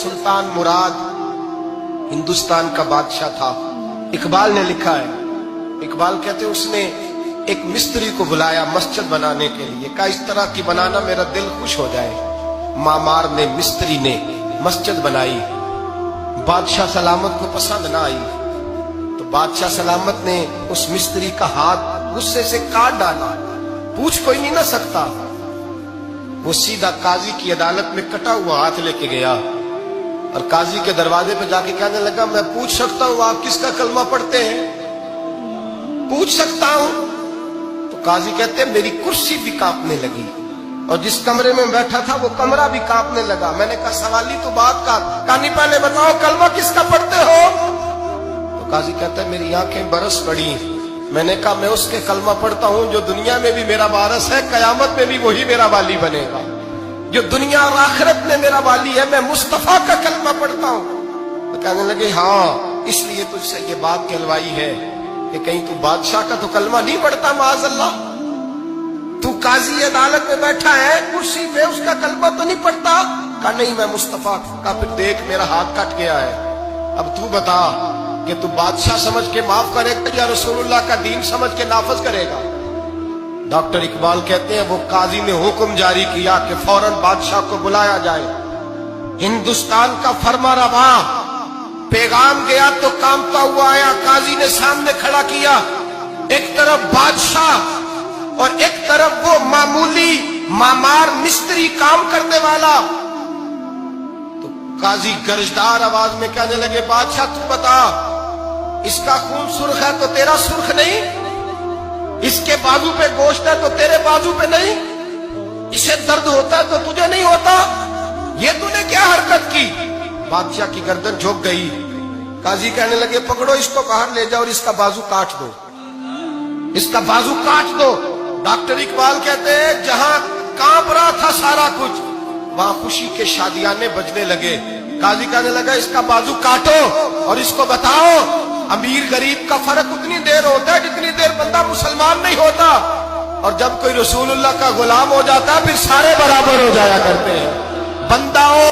सुल्तान मुराद हिंदुस्तान का बादशाह था। इकबाल ने लिखा है, इकबाल कहते हैं उसने एक मिस्त्री को बुलाया मस्जिद बनाने के लिए, कहा इस तरह की बनाना मेरा दिल खुश हो जाए। मामार ने मिस्त्री ने मस्जिद बनाई, बादशाह सलामत को पसंद ना आई तो बादशाह सलामत ने उस मिस्त्री का हाथ गुस्से से काट डाला। पूछ कोई नहीं ना सकता। वो सीधा काजी की अदालत में कटा हुआ हाथ लेके गया और काजी के दरवाजे पे जाके कहने लगा, मैं पूछ सकता हूं आप किसका कलमा पढ़ते हैं? पूछ सकता हूं? तो काजी कहते हैं मेरी कुर्सी भी कांपने लगी और जिस कमरे में बैठा था वो कमरा भी कांपने लगा। मैंने कहा सवाली तो बात का, कहानी पहले बताओ कलमा किसका पढ़ते हो? तो काजी कहता है मेरी आंखें बरस पड़ी। मैंने कहा मैं उसके कलमा पढ़ता हूं जो दुनिया में भी मेरा वारिस है, कयामत में भी वही मेरा वाली बनेगा। जो दुनिया और आखिरत में मेरा वाली है, मैं मुस्तफा का कलमा पढ़ता हूं। तो कहने लगे हाँ, इसलिए तुझसे ये बात कहलवाई है कि कहीं तू बादशाह का तो कलमा नहीं पढ़ता माज़अल्लाह। तू काजी अदालत में बैठा है कुर्सी पे, उसका कलमा तो नहीं पढ़ता? कहा नहीं मैं मुस्तफा का। फिर देख मेरा हाथ कट गया है, अब तू बता कि तू बादशाह समझ के माफ करेगा या रसूलुल्लाह का दीन समझ के नाफज करेगा? डॉक्टर इकबाल कहते हैं वो काजी ने हुक्म जारी किया कि फौरन बादशाह को बुलाया जाए। हिंदुस्तान का फरमा रवा पैगाम गया तो कांपता हुआ आया, काजी ने सामने खड़ा किया, एक तरफ बादशाह और एक तरफ वो मामूली मामार मिस्त्री काम करने वाला। तो काजी गरजदार आवाज में कहने लगे, बादशाह तू बता, इसका खून सुर्ख है तो तेरा सुर्ख नहीं? इसके बाजू पे गोश्त है तो तेरे बाजू पे नहीं? इसे दर्द होता है तो तुझे नहीं होता? ये तूने क्या हरकत की? बादशाह की गर्दन झुक गई। काजी कहने लगे पकड़ो इसको बाहर ले जाओ और इसका बाजू काट दो, इसका बाजू काट दो। डॉक्टर इकबाल कहते हैं जहां कांप रहा था सारा कुछ, वहां खुशी के शादियाने बजने लगे। काजी कहने लगा इसका बाजू काटो और इसको बताओ अमीर गरीब का फर्क उतनी देर होता है जितनी देर बंदा मुसलमान नहीं होता, और जब कोई रसूलुल्लाह का गुलाम हो जाता है फिर सारे बराबर हो जाया करते हैं। बंदा हो